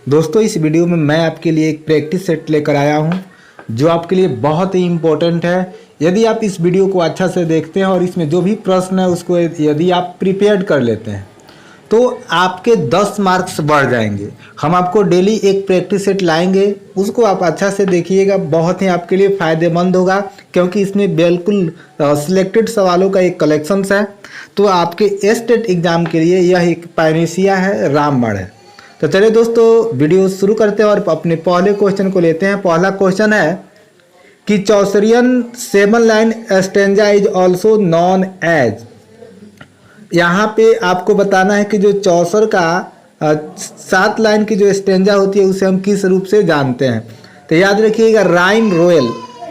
दोस्तों इस वीडियो में मैं आपके लिए एक प्रैक्टिस सेट लेकर आया हूं जो आपके लिए बहुत ही इम्पोर्टेंट है। यदि आप इस वीडियो को अच्छा से देखते हैं और इसमें जो भी प्रश्न है उसको यदि आप प्रिपेयर कर लेते हैं तो आपके 10 मार्क्स बढ़ जाएंगे। हम आपको डेली एक प्रैक्टिस सेट लाएंगे, उसको आप अच्छा से देखिएगा, बहुत ही आपके लिए फ़ायदेमंद होगा क्योंकि इसमें बिल्कुल सिलेक्टेड सवालों का एक कलेक्शंस है। तो आपके स्टेट एग्ज़ाम के लिए यह एक पैनेसिया है, रामबाण है। तो चलिए दोस्तों वीडियो शुरू करते हैं और अपने पहले क्वेश्चन को लेते हैं। पहला क्वेश्चन है कि Chaucerian 7 line stanza is also known as. यहाँ पे आपको बताना है कि जो चौसर का 7 लाइन की जो स्टेंजा होती है उसे हम किस रूप से जानते हैं। तो याद रखिएगा राइम रोयल,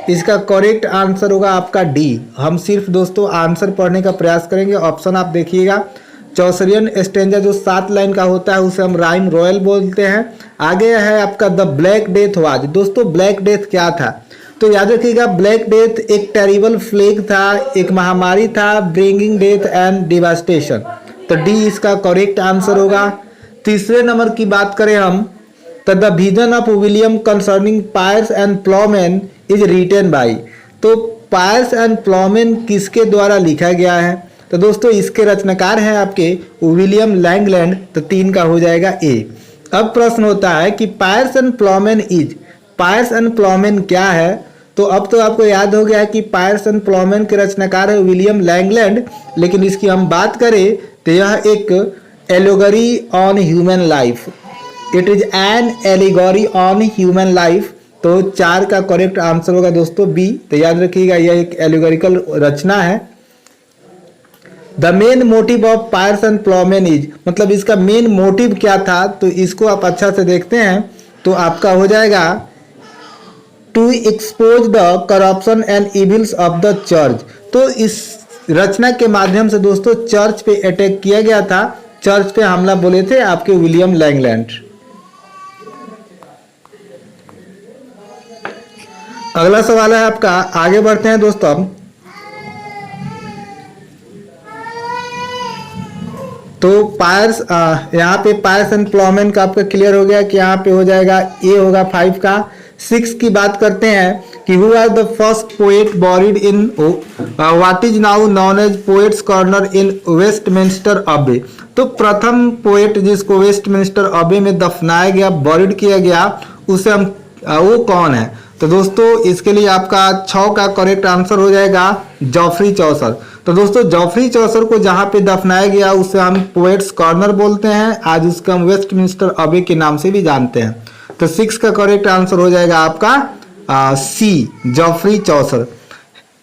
इसका करेक्ट आंसर होगा आपका डी। हम सिर्फ दोस्तों आंसर पढ़ने का प्रयास करेंगे। ऑप्शन आप देखिएगा, चौसरियन स्टेंजा जो 7 लाइन का होता है उसे हम राइम रॉयल बोलते हैं। आगे है आपका द ब्लैक डेथ वाज। दोस्तों ब्लैक डेथ क्या था, तो याद रखिएगा ब्लैक डेथ एक टेरिबल प्लेग था, एक महामारी था, ब्रिंगिंग डेथ एंड डिवास्टेशन। तो डी इसका करेक्ट आंसर होगा। तीसरे नंबर की बात करें हम तो the vision of William concerning Piers and Plowman is written by. तो पायर्स एंड प्लॉमेन किसके द्वारा लिखा गया है, तो दोस्तों इसके रचनाकार हैं आपके विलियम लैंगलैंड। तो 3 का हो जाएगा ए। अब प्रश्न होता है कि Piers and Plowman is, Piers and Plowman क्या है। तो अब तो आपको याद हो गया कि पायर्स एंड प्लॉमेन के रचनाकार है विलियम लैंगलैंड, लेकिन इसकी हम बात करें तो यह एक allegory on human life. It is an allegory on human life. तो 4 का करेक्ट आंसर होगा दोस्तों बी। तो याद रखिएगा यह एक एलिगोरिकल रचना है। The main motive of Piers and Plowman is, मतलब इसका मेन मोटिव क्या था, तो इसको आप अच्छा से देखते हैं तो आपका हो जाएगा to expose the corruption and evils of the church. तो इस रचना के माध्यम से दोस्तों चर्च पे अटैक किया गया था, चर्च पे हमला बोले थे आपके विलियम लैंगलैंड। अगला सवाल है आपका, आगे बढ़ते हैं दोस्तों। तो पायर्स यहाँ पे पायर्स एंड प्लॉमेन का आपका क्लियर हो गया कि यहाँ पे हो जाएगा ए होगा 5 का। 6 की बात करते हैं कि who are the first poet buried in what is now known as Poets' Corner in Westminster Abbey. तो प्रथम पोएट जिसको वेस्टमिंस्टर अबे में दफनाया गया, बॉरीड किया गया, उसे हम वो कौन है। तो दोस्तों इसके लिए आपका 6 का करेक्ट आंसर हो जाएगा जॉफ्री चौसर। तो दोस्तों जॉफ्री चौसर को जहाँ पे दफनाया गया उसे हम पोएट्स कॉर्नर बोलते हैं, आज उसका हम वेस्टमिंस्टर अबे के नाम से भी जानते हैं। तो 6 का करेक्ट आंसर हो जाएगा आपका C, Geoffrey Chaucer.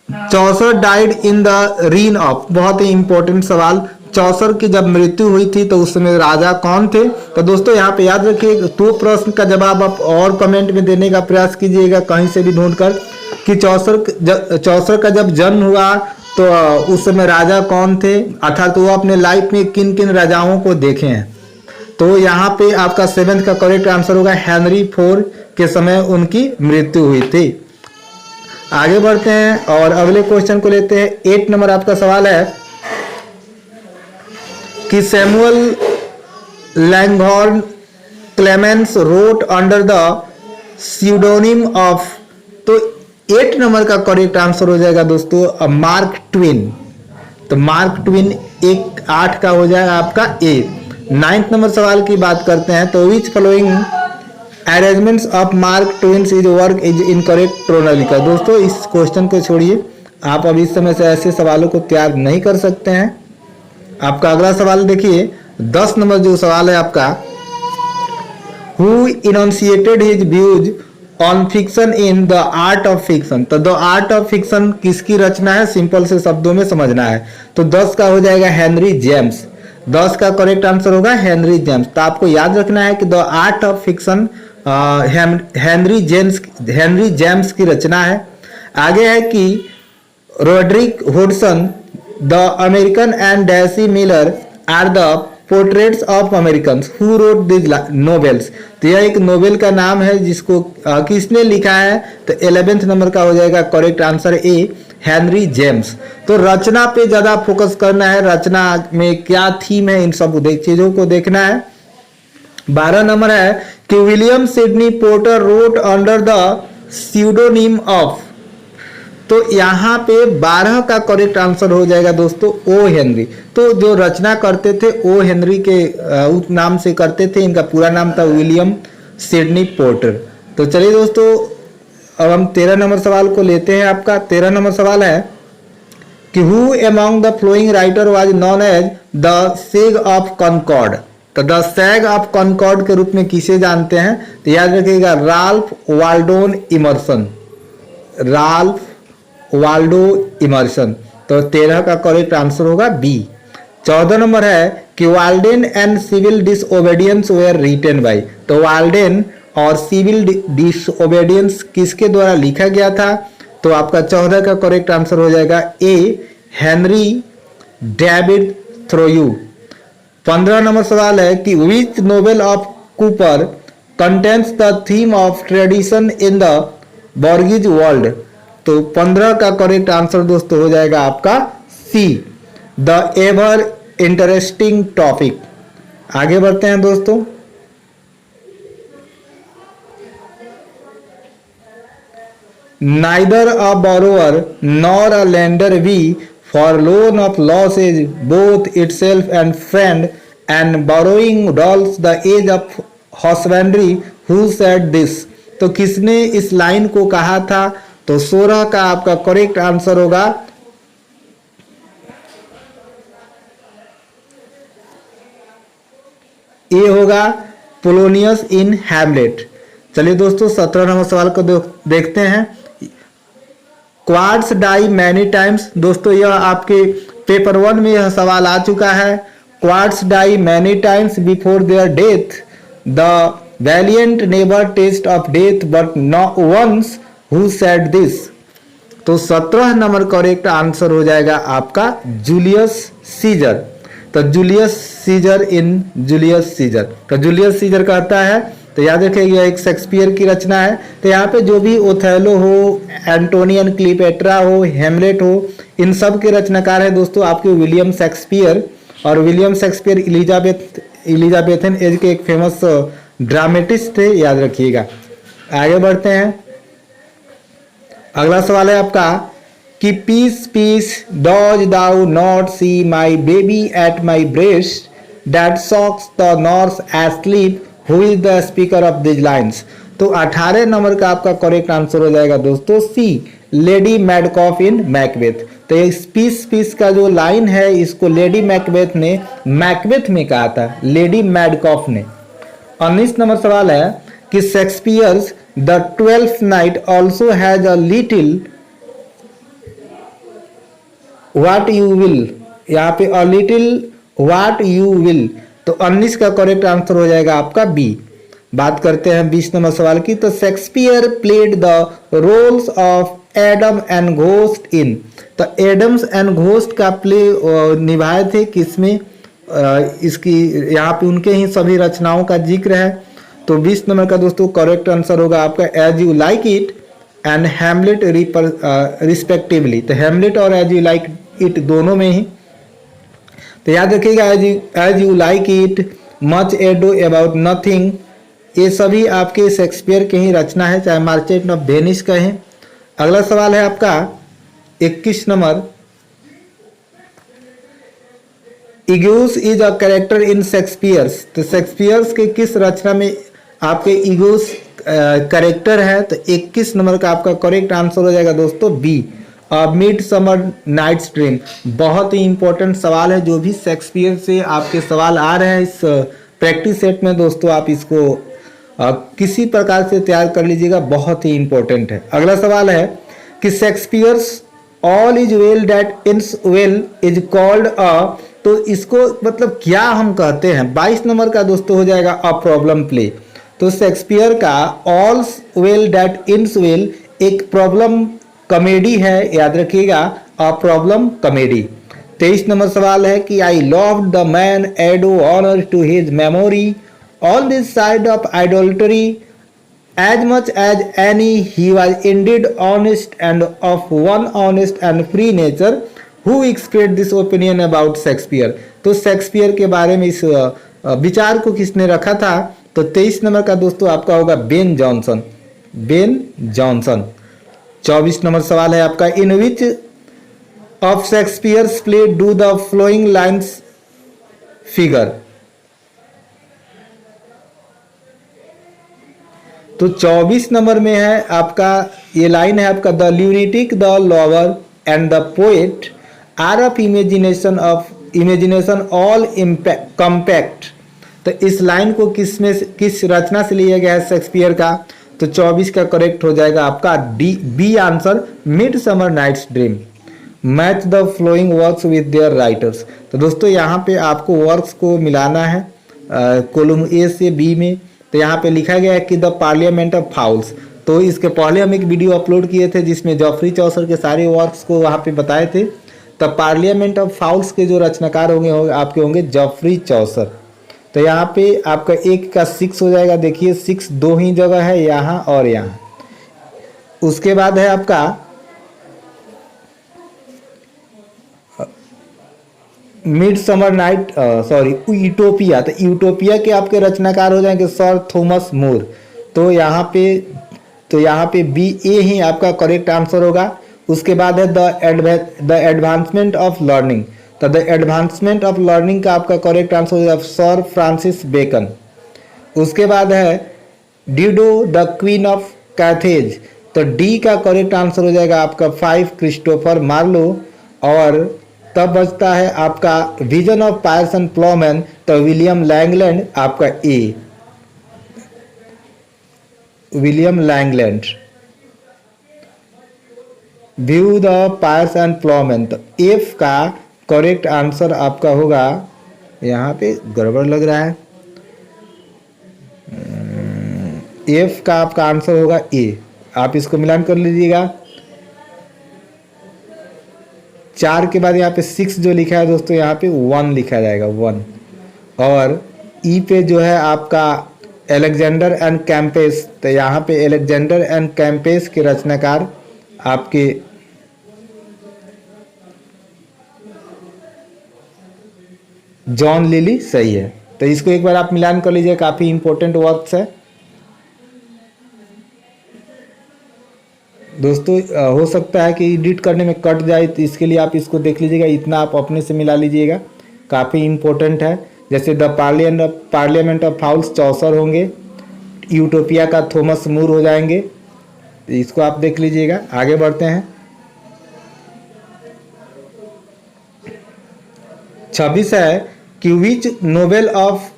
Chaucer died in the reign of, बहुत ही इंपॉर्टेंट सवाल। चौसर की जब मृत्यु हुई थी तो उस समय राजा कौन थे। तो दोस्तों यहाँ पे याद रखिए, तो प्रश्न का जवाब आप और कमेंट में देने का प्रयास कीजिएगा कहीं से भी ढूंढकर कि चौसर का जब जन्म हुआ तो उस समय राजा कौन थे, अर्थात वो अपने लाइफ में किन किन राजाओं को देखे हैं। तो यहाँ पे आपका 7 का करेक्ट आंसर होगा हेनरी 4 के समय उनकी मृत्यु हुई थी। आगे बढ़ते हैं और अगले क्वेश्चन को लेते हैं। 8 नंबर आपका सवाल है कि Samuel Langhorne Clemens wrote under the pseudonym of. तो 8 नंबर का करेक्ट आंसर हो जाएगा दोस्तों मार्क ट्वेन। तो मार्क ट्वेन 8 का हो जाएगा आपका ए। 9th नंबर सवाल की बात करते हैं तो which following arrangements of Mark Twain's his work is incorrect प्रोनालिका। दोस्तों इस क्वेश्चन को छोड़िए, आप अभी इस समय से ऐसे सवालों को तैयार नहीं कर सकते हैं। आपका अगला सवाल देखिए, 10 नंबर जो सवाल है आपका, who enunciated his views on fiction in the Art of Fiction. तो द आर्ट ऑफ फिक्शन किसकी रचना है, सिंपल से शब्दों में समझना है। तो 10 का हो जाएगा हेनरी जेम्स। 10 का करेक्ट आंसर होगा हेनरी जेम्स। तो आपको याद रखना है कि the Art of Fiction Henry James की रचना है। आगे है कि Roderick Hudson the American and Daisy Miller are the portraits of Americans who wrote this novels. तो यह एक नोवेल का नाम है जिसको किसने लिखा है। तो 11th नंबर का हो जाएगा correct answer A, Henry James. तो रचना पे ज़्यादा फोकस करना है, रचना में क्या थीम है, इन सब चीज़ों को देखना है। 12 नंबर है कि William Sydney Porter wrote under the pseudonym of. तो यहाँ पे 12 का करेक्ट आंसर हो जाएगा दोस्तों ओ हेनरी। तो जो रचना करते थे ओ हेनरी के नाम से करते थे, इनका पूरा नाम था विलियम सिडनी पोर्टर। तो चलिए दोस्तों अब हम 13 नंबर सवाल को लेते हैं। आपका 13 नंबर सवाल है कि who among the following writer was known as the sage of Concord. तो द सैग ऑफ कॉनकॉर्ड के रूप में किसे जानते हैं? तो याद रखिएगा Ralph Waldo Emerson, Ralph Waldo Emerson. तो 13 का करेक्ट आंसर होगा बी। 14 नंबर है कि Walden and Civil Disobedience were written by. तो वाल्डेन और सिविल डिसओबीडियंस किसके द्वारा लिखा गया था? तो आपका 14 का करेक्ट आंसर हो जाएगा A Henry David Thoreau. 15 number सवाल है कि which novel of Cooper contains the theme of tradition in the bourgeois world. तो 15 का करेक्ट आंसर दोस्तों हो जाएगा आपका C the ever interesting topic. आगे बढ़ते हैं दोस्तों। Neither a borrower nor a lender we for loan of losses both itself and friend and borrowing dulls the age of husbandry who said this। तो किसने इस लाइन को कहा था? तो 16 का आपका करेक्ट आंसर होगा ये होगा पोलोनियस इन हैमलेट। चलिए दोस्तों 17 नंबर सवाल को देखते हैं। Cowards die many times. दोस्तों यह आपके पेपर 1 में यह सवाल आ चुका है। Cowards die many times before their death, the valiant never taste of death but not once who said this. तो 17 नंबर करेक्ट आंसर हो जाएगा आपका जूलियस सीजर। तो Julius Caesar in Julius Caesar. तो जूलियस सीजर कहता है, तो याद रखिएगा एक शेक्सपियर की रचना है। तो यहाँ पे जो भी ओथेलो हो, एंटोनियन क्लीपेट्रा हो, हेमलेट हो, इन सब के रचनाकार है दोस्तों आपके विलियम शेक्सपियर। और विलियम शेक्सपियर इलिजाबेथन एज के एक फेमस ड्रामेटिस्ट थे, याद रखिएगा। आगे बढ़ते हैं। अगला सवाल है आपका कि peace peace dost thou not see my baby at my breast that sucks the north asleep who is the speaker of this lines. तो 18 नंबर का आपका करेक्ट आंसर हो जाएगा दोस्तों सी लेडी मैडकॉफ इन मैकबेथ। तो ये पीस पीस का जो लाइन है इसको लेडी मैकबेथ ने मैकबेथ में कहा था, लेडी मैडकॉफ ने। 19 नंबर सवाल है कि Shakespeare's the 12th night also has a little what you will. यहाँ पे a little what you will. तो 19 का करेक्ट आंसर हो जाएगा आपका बी। बात करते हैं 20 नंबर सवाल की। तो Shakespeare played the roles of Adam and ghost in. तो एडम्स एंड घोस्ट का प्ले निभाए थे किसमें? इसकी यहाँ पे उनके ही सभी रचनाओं का जिक्र है। तो 20 नंबर का दोस्तों करेक्ट आंसर होगा आपका As You Like It and Hamlet respectively. तो हेमलेट और एज यू लाइक इट दोनों में ही। तो याद रखिएगा As You Like It, Much Ado About Nothing, ये सभी आपके शेक्सपियर के ही रचना है, चाहे मार्चेंट ऑफ वेनिस कहें। अगला सवाल है आपका 21 number. Iago's is a character in Shakespeare's. तो शेक्सपियर्स के किस रचना में आपके इगोस कैरेक्टर है? तो 21 नंबर का आपका करेक्ट आंसर हो जाएगा दोस्तों B Midsummer Night's Dream. बहुत ही इंपॉर्टेंट सवाल है। जो भी शेक्सपियर से आपके सवाल आ रहे हैं इस प्रैक्टिस सेट में दोस्तों आप इसको किसी प्रकार से तैयार कर लीजिएगा, बहुत ही इंपॉर्टेंट है। अगला सवाल है कि Shakespeare's All Is Well That Ends Well is called a. तो इसको मतलब क्या हम कहते हैं? 22 नंबर का दोस्तों हो जाएगा अ प्रॉब्लम प्ले। तो शेक्सपियर का All Well That Ends Well एक प्रॉब्लम कॉमेडी है, याद रखिएगा अ प्रॉब्लम कॉमेडी। 23 नंबर सवाल है कि I loved the man and do honour to his memory on this side of idolatry as much as any he was indeed honest and of one honest and free nature who express this opinion about Shakespeare. तो Shakespeare के बारे में इस विचार को किसने रखा था? तो 23 नंबर का दोस्तों आपका होगा Ben Jonson. Ben Jonson. 24 number सवाल है आपका, in which of Shakespeare's play do the following lines figure. तो 24 नंबर में है आपका, ये लाइन है आपका, the lunatic the lover and the poet are of imagination all compact. तो इस लाइन को किस रचना से लिया गया है शेक्सपियर का? तो 24 का करेक्ट हो जाएगा आपका D, B answer, Midsummer Night's Dream. Match the following works with their writers. तो दोस्तों यहाँ पे आपको वर्क्स को मिलाना है कॉलम ए से बी में। तो यहाँ पे लिखा गया है कि द पार्लियामेंट ऑफ फाउल्स। तो इसके पहले हम एक वीडियो अपलोड किए थे जिसमें जॉफ्री चौसर के सारे वर्क्स को वहाँ पे बताए थे। तो पार्लियामेंट ऑफ फाउल्स के जो रचनाकार होंगे आपके होंगे जॉफ्री चौसर। तो यहाँ पे आपका एक का 6 हो जाएगा। देखिए 6 दो ही जगह है, यहाँ और यहाँ। उसके बाद है आपका mid summer night, sorry utopia. तो यूटोपिया के आपके रचनाकार हो जाएंगे सर थॉमस मोर। तो यहाँ पे बी ए ही आपका करेक्ट आंसर होगा। उसके बाद है द एडवांसमेंट ऑफ लर्निंग। तो द एडवांसमेंट ऑफ लर्निंग का आपका करेक्ट आंसर हो जाएगा सर फ्रांसिस बेकन। उसके बाद है डिडो द क्वीन ऑफ कैथेज। तो डी का करेक्ट आंसर हो जाएगा आपका 5 क्रिस्टोफर मार्लो। और तब बचता है आपका vision of Piers and Plowman. तो विलियम लैंगलैंड आपका A, William Langland. View the Piers and Plowman. तो एफ का करेक्ट आंसर आपका होगा, यहाँ पे गड़बड़ लग रहा है, एफ का आपका आंसर होगा ए। आप इसको मिलान कर लीजिएगा। 4 के बाद यहाँ पे 6 जो लिखा है दोस्तों, यहाँ पे 1 लिखा जाएगा 1। और ई पे जो है आपका एलेक्जेंडर एंड कैंपेस। तो यहाँ पे एलेक्जेंडर एंड कैंपेस के रचनाकार आपके जॉन लिली सही है। तो इसको एक बार आप मिलान कर लीजिए, काफी इंपॉर्टेंट वर्क्स है दोस्तों। हो सकता है कि एडिट करने में कट जाए, तो इसके लिए आप इसको देख लीजिएगा, इतना आप अपने से मिला लीजिएगा, काफ़ी इंपॉर्टेंट है। जैसे द पार्लियामेंट ऑफ फाउल्स चौसर होंगे, यूटोपिया का थॉमस मूर हो जाएंगे। इसको आप देख लीजिएगा। आगे बढ़ते हैं। 26 है कि which novel of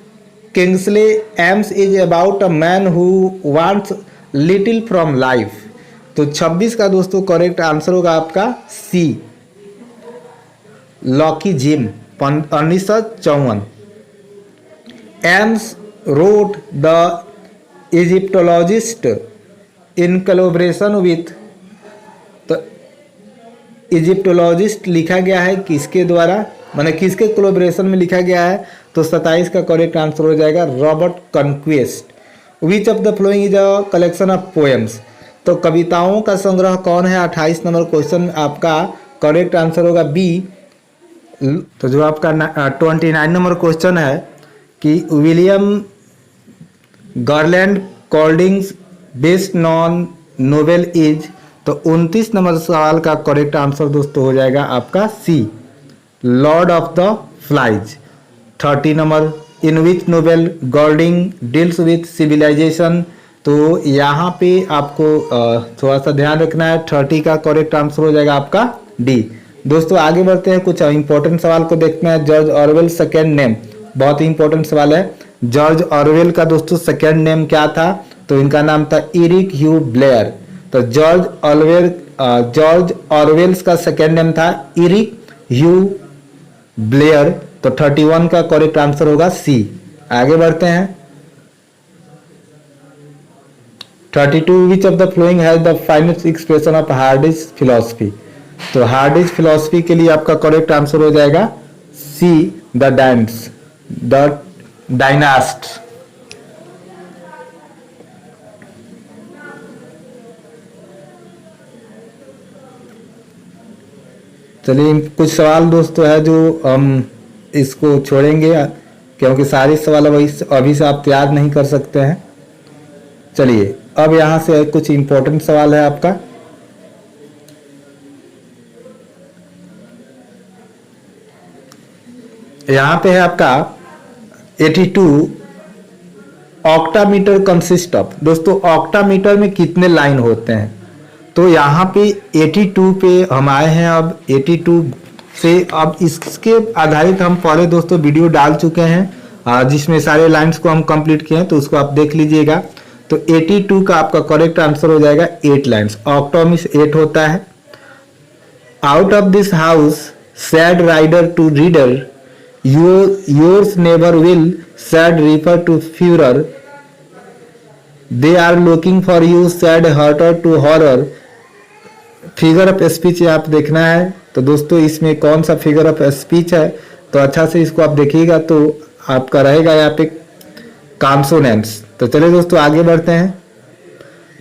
Kingsley Amis is about a man who wants little from life. तो 26 का दोस्तों करेक्ट आंसर होगा आपका C, Lucky Jim 1954। Amis wrote the Egyptologist in collaboration with. तो इजिप्टोलॉजिस्ट लिखा गया है किसके द्वारा, माने किसके कोलैबोरेशन में लिखा गया है? तो 27 का करेक्ट आंसर हो जाएगा Robert Conquest. Which of the following is a collection of poems. तो कविताओं का संग्रह कौन है? 28 नंबर क्वेश्चन आपका करेक्ट आंसर होगा बी। तो जो आपका 29 नंबर क्वेश्चन है कि William Garland Golding's best known novel is. तो 29 नंबर सवाल का करेक्ट आंसर दोस्तों हो जाएगा आपका C, Lord of the Flies. 30 number, in which novel Golding deals with civilisation. तो यहाँ पे आपको थोड़ा सा ध्यान रखना है। 30 का करेक्ट आंसर हो जाएगा आपका डी। दोस्तों आगे बढ़ते हैं, कुछ इंपॉर्टेंट सवाल को देखते हैं। जॉर्ज ऑरवेल सेकेंड नेम, बहुत ही इंपॉर्टेंट सवाल है। जॉर्ज ऑरवेल का दोस्तों सेकेंड नेम क्या था? तो इनका नाम था इरिक ह्यू ब्लेयर। तो जॉर्ज ऑरवेल्स का सेकेंड नेम था इरिक ह्यू ब्लेयर। तो 31 का करेक्ट आंसर होगा सी। आगे बढ़ते हैं। 32, विच of the flowing has the finest expression of Hardy's philosophy. तो हार्डिज फिलॉसफी के लिए आपका करेक्ट आंसर हो जाएगा सी, द डायनास्ट। चलिए कुछ सवाल दोस्तों है जो हम इसको छोड़ेंगे क्योंकि सारे सवाल अभी से आप तैयार नहीं कर सकते हैं। चलिए अब यहाँ से कुछ इंपॉर्टेंट सवाल है आपका। यहाँ पे है आपका 82 ऑक्टामीटर कंसिस्ट ऑफ। दोस्तों ऑक्टामीटर में कितने लाइन होते हैं? तो यहाँ पे 82 पे हम आए हैं। अब 82 से अब इसके आधारित हम पहले दोस्तों वीडियो डाल चुके हैं जिसमें सारे लाइंस को हम कंप्लीट किए हैं, तो उसको आप देख लीजिएगा। तो 82 का आपका करेक्ट आंसर हो जाएगा 8 लाइंस। ऑक्टा में 8 होता है। Out of this house said rider to reader yours neighbour will said refer to fuhrer they are looking for you said hurter to horror. Figure of speech आप देखना है। तो दोस्तों इसमें कौन सा फिगर ऑफ स्पीच है, तो अच्छा से इसको आप देखिएगा तो आपका रहेगा यहाँ पे कॉन्सोनेंट्स। तो चलिए दोस्तों आगे बढ़ते हैं।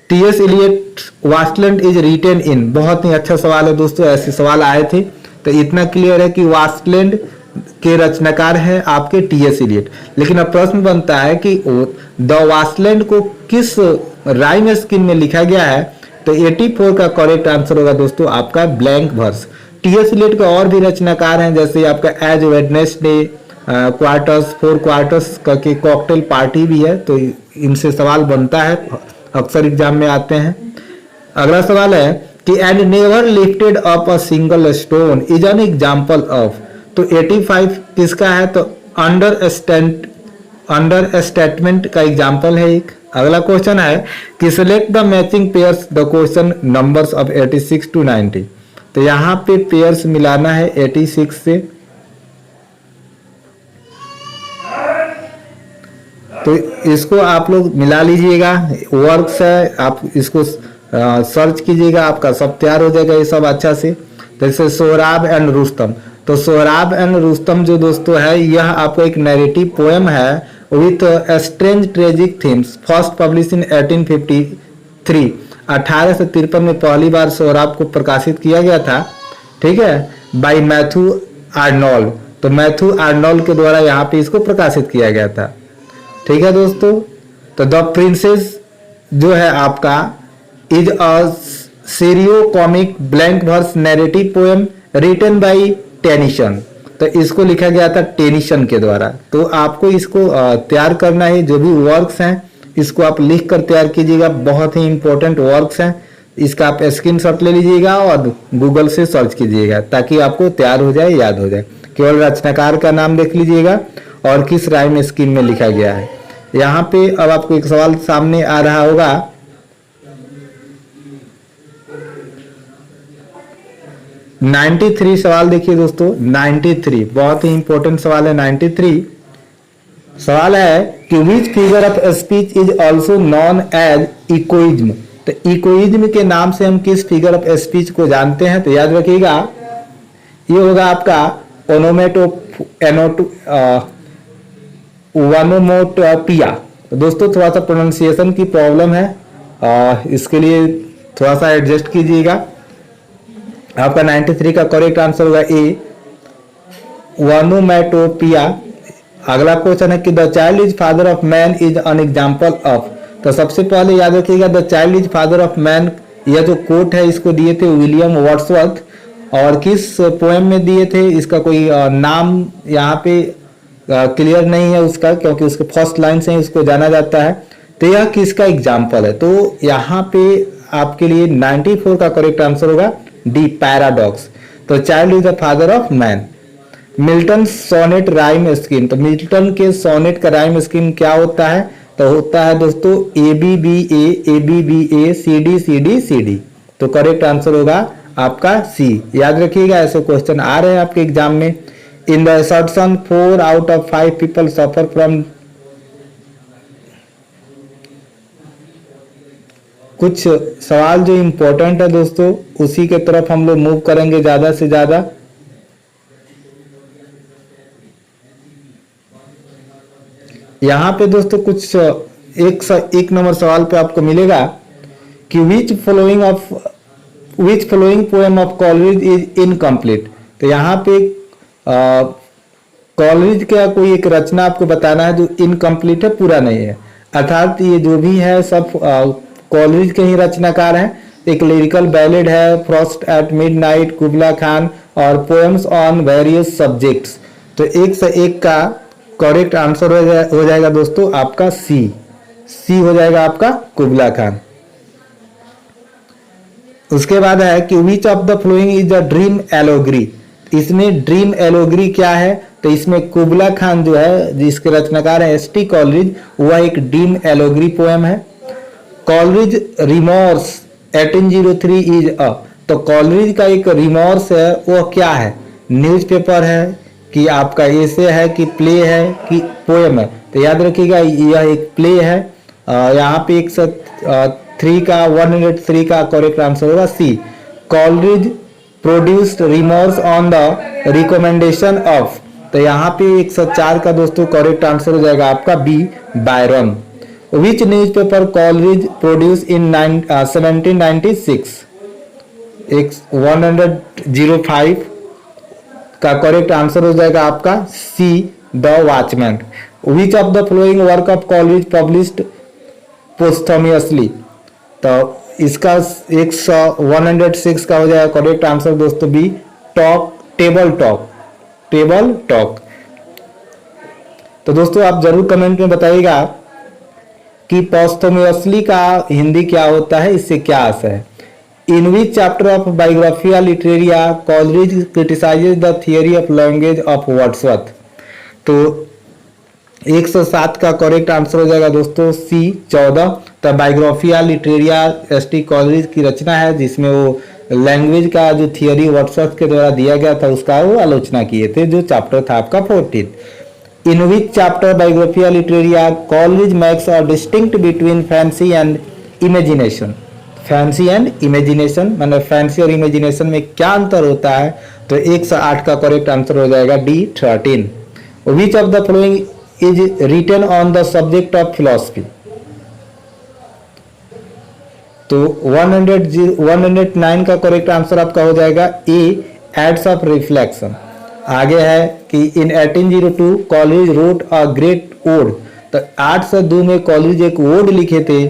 टी.एस. इलियट वास्टलैंड इज रिटेन इन। बहुत ही अच्छा सवाल है दोस्तों, ऐसे सवाल आए थे। तो इतना क्लियर है कि वास्टलैंड के रचनाकार है आपके टी.एस. इलियट। लेकिन अब प्रश्न बनता है कि द वास्टलैंड को किस राइम स्कीम में लिखा गया है? तो 84 का करेक्ट आंसर होगा दोस्तों आपका ब्लैंक वर्स। टी.एस. इलियट के और भी रचनाकार हैं, जैसे आपका एज वेडनेसडे, क्वार्टर्स, 4 क्वार्टर्स का के कॉकटेल पार्टी भी है। तो इनसे सवाल बनता है, अक्सर एग्जाम में आते हैं। अगला सवाल है कि and never lifted up a single stone is an example of. तो 85 किसका है? तो अंडर स्टेटमेंट का एग्जाम्पल है एक। अगला क्वेश्चन है कि select the matching pairs the question numbers of 86 to 90। तो यहाँ पे पेयर्स मिलाना है 86 से। तो इसको आप लोग मिला लीजिएगा। वर्क्स है, आप इसको सर्च कीजिएगा, आपका सब तैयार हो जाएगा ये सब अच्छा से। जैसे सोहराब एंड रुस्तम। तो सोहराब एंड रुस्तम जो दोस्तों है, यह आपको एक नैरेटिव पोएम है with strange tragic themes, first publish in 1853। 1853 में पहली बार सोहराब को प्रकाशित किया गया था, ठीक है, बाय मैथ्यू आर्नोल्ड। तो मैथ्यू आर्नोल्ड के द्वारा यहाँ पे इसको प्रकाशित किया गया था, ठीक है दोस्तों। तो द प्रिंसेस जो है आपका is a serio comic blank verse narrative poem written by Tennyson. तो इसको लिखा गया था टेनिसन के द्वारा। तो आपको इसको तैयार करना है, जो भी वर्क्स हैं इसको आप लिख कर तैयार कीजिएगा। बहुत ही इंपॉर्टेंट वर्क्स हैं, इसका आप स्क्रीनशॉट ले लीजिएगा और गूगल से सर्च कीजिएगा ताकि आपको तैयार हो जाए, याद हो जाए। केवल रचनाकार का नाम देख लीजिएगा और किस राइम स्कीम में लिखा गया है। यहाँ पे अब आपको एक सवाल सामने आ रहा होगा, 93 सवाल देखिए दोस्तों। 93 बहुत ही इंपॉर्टेंट सवाल है। 93 सवाल है कि which figure of speech is also known as echoism. तो इकोइज्म के नाम से हम किस फिगर ऑफ स्पीच को जानते हैं? तो याद रखिएगा ये होगा आपका ओनोमोटोपिया। तो दोस्तों थोड़ा सा प्रोनाउंसिएशन की प्रॉब्लम है, इसके लिए थोड़ा सा एडजस्ट कीजिएगा। आपका 93 का करेक्ट आंसर होगा ए, ओनोमैटोपिया। अगला क्वेश्चन है कि the child is father of man is an example of. तो सबसे पहले याद रखिएगा the child is father of man, यह जो कोट है इसको दिए थे विलियम वर्ड्सवर्थ। और किस पोएम में दिए थे, इसका कोई नाम यहाँ पे क्लियर नहीं है उसका, क्योंकि उसके फर्स्ट लाइन से ही उसको जाना जाता है। तो यह किसका एग्जाम्पल है? तो यहाँ पे आपके लिए 94 का करेक्ट आंसर होगा डी, पैराडॉक्स। तो child is the father of man. Milton sonnet rhyme scheme. तो मिल्टन के सोनेट का राइम स्कीम क्या होता है? तो होता है दोस्तों A B B A C D C D C D. तो करेक्ट आंसर होगा आपका सी। याद रखिएगा ऐसे क्वेश्चन आ रहे हैं आपके एग्जाम में। In the assertion 4 out of 5 people suffer from. कुछ सवाल जो इंपॉर्टेंट है दोस्तों उसी के तरफ हम लोग मूव करेंगे ज्यादा से ज्यादा। यहाँ पे दोस्तों कुछ एक नंबर सवाल पे आपको मिलेगा कि which following poem of Coleridge is incomplete. तो यहाँ पे कॉलरिज का कोई एक रचना आपको बताना है जो इनकम्प्लीट है, पूरा नहीं है, अर्थात ये जो भी है सब कॉलरिज के ही रचनाकार हैं। एक लिरिकल बैलेड है फ्रॉस्ट एट मिडनाइट, कुबला खान, और पोएम्स ऑन वेरियस सब्जेक्ट्स। तो एक से एक का करेक्ट आंसर हो जाएगा दोस्तों आपका सी हो जाएगा आपका कुबला खान। उसके बाद है कि which of the following is a dream allegory. इसमें ड्रीम एलोग्री क्या है, तो इसमें कुबला खान जो है जिसके रचनाकार है एस टी कॉलरिज, वह एक ड्रीम एलोग्री पोएम है। कॉलरिज रिमोर्स 1803 इज अ, तो कॉलरिज का एक रिमोर्स है वो क्या है, न्यूज़पेपर है कि आपका एसे है कि प्ले है कि पोएम है। तो याद रखिएगा यह एक प्ले है। यहाँ पे 103 का करेक्ट आंसर होगा C. Coleridge produced Remorse on the recommendation of, तो यहाँ पे 104 का दोस्तों करेक्ट आंसर हो जाएगा आपका B Byron. Which newspaper Coleridge produce in 1796, 105 का करेक्ट आंसर हो जाएगा आपका C the Watchman. Which of the following work of Coleridge published posthumously, तो इसका 106 का हो जाएगा करेक्ट आंसर दोस्तों बी टेबल टॉक। तो दोस्तों आप जरूर कमेंट में बताइएगा कि पोस्थ्यूमसली का हिंदी क्या होता है, इससे क्या आशय है। In which chapter of Biographia Literaria Coleridge criticises the theory of language of Wordsworth, तो 107 का करेक्ट आंसर हो जाएगा दोस्तों सी 14। तो Biographia Literaria S T Coleridge की रचना है जिसमें वो लैंग्वेज का जो थियरी वर्ड्सवर्थ के द्वारा दिया गया था उसका वो आलोचना किए थे, जो चैप्टर था आपका 14। In which chapter Biographia Literaria Coleridge makes a distinct between fancy and imagination. Fancy and imagination मतलब फैंसी और इमेजिनेशन में क्या अंतर होता है, तो 108 का करेक्ट आंसर हो जाएगा D 13। Which of the following is written on the subject of philosophy, तो 109 का करेक्ट आंसर आपका हो जाएगा ए एड्स ऑफ रिफ्लेक्शन। आगे है कि in 1802 Coleridge wrote a great ode, तो 802 में कॉलरिज एक ओड लिखे थे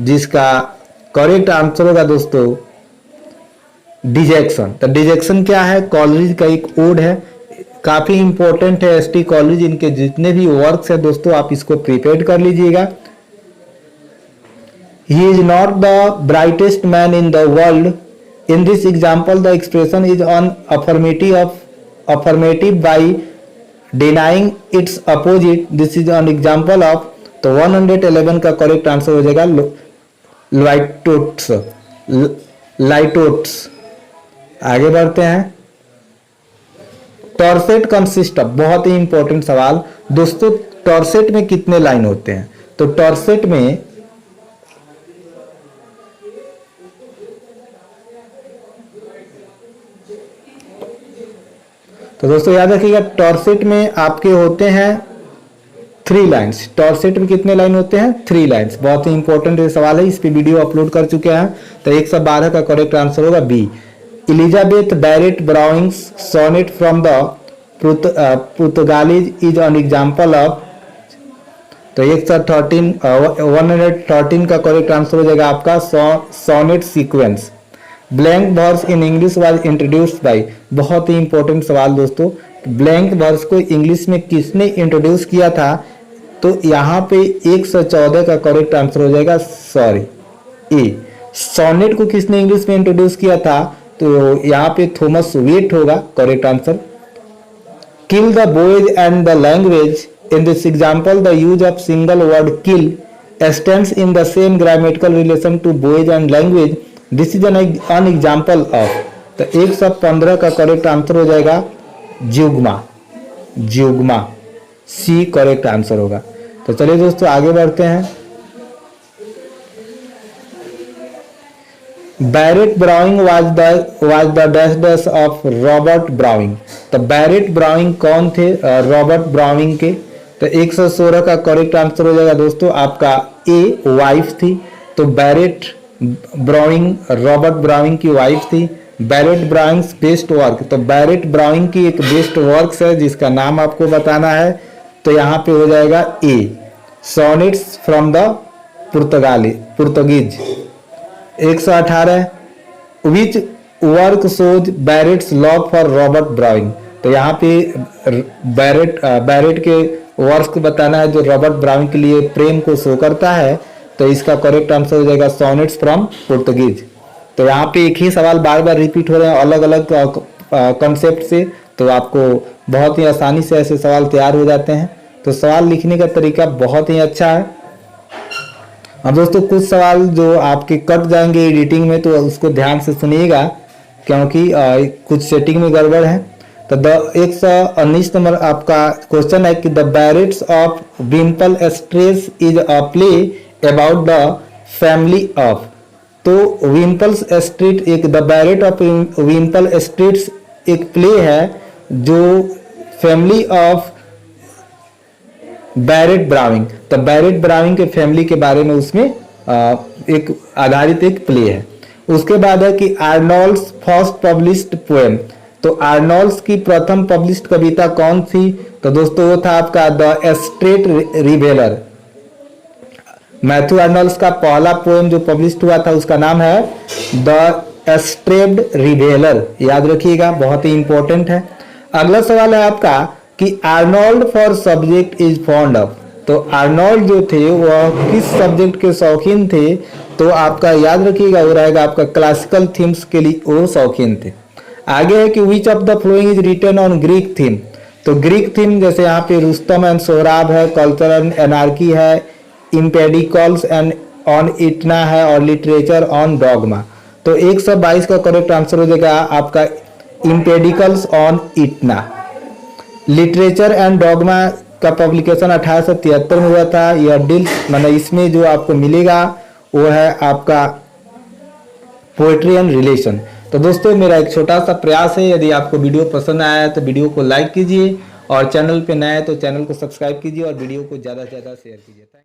जिसका करेक्ट आंसर होगा दोस्तों डिजेक्शन। तो डिजेक्शन क्या है, कॉलरिज का एक ओड है, काफी इंपॉर्टेंट है एस टी कॉलरिज। इनके जितने भी वर्क्स है दोस्तों आप इसको प्रिपेयर कर लीजिएगा। He is not the brightest man in the world. In this example, the expression is on affirmative by denying its opposite. This is an example of, तो 111 का करेक्ट आंसर हो जाएगा लाइटोट्स। आगे बढ़ते हैं। टॉर्सेट कंसिस्ट ऑफ, बहुत ही इंपॉर्टेंट सवाल दोस्तों, टॉर्सेट में कितने लाइन होते हैं, तो टॉर्सेट में तो दोस्तों याद रखिएगा टॉर्सेट में आपके होते हैं 3 लाइन्स। टॉर्सेट में कितने लाइन होते हैं, 3 लाइन्स। बहुत ही इंपॉर्टेंट सवाल है, इस पे वीडियो अपलोड कर चुके हैं। तो 112 का करेक्ट आंसर होगा B. Elizabeth Barrett Browning's Sonnet from the Portuguese is an example of, तो 113 का करेक्ट आंसर हो जाएगा आपका sonnet sequence. Blank verse in English was introduced by, बहुत ही इंपॉर्टेंट सवाल दोस्तों, ब्लैंक वर्स को इंग्लिश में किसने इंट्रोड्यूस किया था, तो यहाँ पे 114 का करेक्ट आंसर हो जाएगा ए। सोनेट को किसने इंग्लिश में इंट्रोड्यूस किया था, तो यहाँ पे थॉमस वेट होगा correct answer. Kill the boys and the language, in this example the use of single word kill stands in the same grammatical relation to boys and language, this is an example of, तो 115 का correct answer हो जाएगा ज्युग्मा C correct answer होगा। तो चलिए दोस्तों आगे बढ़ते हैं। Barrett Browning was the dash of Robert Browning, तो बैरेट ब्राउनिंग कौन थे, रॉबर्ट ब्राउनिंग के, तो 116 का करेक्ट आंसर हो जाएगा दोस्तों आपका ए वाइफ थी, तो बैरेट ब्राउनिंग रॉबर्ट ब्राउनिंग की वाइफ थी। Barrett Browning's best work. तो बैरेट ब्राउइंग की एक बेस्ट वर्क्स है जिसका नाम आपको बताना है। तो यहाँ पे हो जाएगा A, Sonnets from the Portuguese. 118, which work shows Barrett's love for Robert Browning. तो यहाँ पे बैरेट के वर्क बताना है जो रॉबर्ट ब्राउइंग के लिए प्रेम को शो करता है। तो इसका करेक्ट आंसर हो जाएगा सोनेट्स फ्रॉम पुर्तगीज। तो यहाँ पे एक ही सवाल बार बार रिपीट हो रहे हैं अलग अलग कॉन्सेप्ट से, तो आपको बहुत ही आसानी से ऐसे सवाल तैयार हो जाते हैं। तो सवाल लिखने का तरीका बहुत ही अच्छा है। अब दोस्तों कुछ सवाल जो आपके कट जाएंगे एडिटिंग में, तो उसको ध्यान से सुनिएगा क्योंकि कुछ सेटिंग में गड़बड़ है। तो 119 नंबर आपका क्वेश्चन है कि the Barretts of Wimpole Street is a play about the family of. तो विम्पल्स स्ट्रीट एक the Barrett of Wimpole Street's एक प्ले है जो फैमिली ऑफ बैरेट ब्राउइंग, तो बैरेट ब्राउइंग के फैमिली के बारे में उसमें एक आधारित एक प्ले है। उसके बाद है कि आर्नोल्ड्स फर्स्ट पब्लिश्ड पोएम। तो आर्नोल्ड्स की प्रथम पब्लिश्ड कविता कौन थी? तो दोस्तों वो था आपका द स्ट्रेट रिवेलर। मैथ्यू आर्नोल्ड्स का पहला पोएम जो पब्लिश्ड हुआ था उसका नाम है द स्ट्रेट रिवेलर। याद रखिएगा, बहुत ही इंपॉर्टेंट है। अगला सवाल है आपका कि Arnold for subject is fond of. तो आर्नोल्ड जो थे वह किस सब्जेक्ट के शौकीन थे? तो आपका याद रखिएगा वो रहेगा आपका क्लासिकल थीम्स के लिए वो शौकीन थे। आगे है कि which of the following is written on Greek theme. तो ग्रीक थीम जैसे यहाँ पे रुस्तम एंड सोहराब है, कल्चरल एनार्की है, इम्पेडिकल्स एंड ऑन इटना है और लिटरेचर ऑन डॉगमा। तो 122 का करेक्ट आंसर हो जाएगा आपका इम्पेडिकल्स ऑन इटना। लिटरेचर एंड डॉगमा का पब्लिकेशन 1873 में हुआ था। यह डील मतलब इसमें जो आपको मिलेगा वो है आपका पोएट्री एंड रिलेशन। तो दोस्तों मेरा एक छोटा सा प्रयास है, यदि आपको वीडियो पसंद आया है तो वीडियो को लाइक कीजिए और चैनल पे नए हैं तो चैनल को सब्सक्राइब कीजिए और वीडियो को ज़्यादा से ज़्यादा शेयर कीजिए।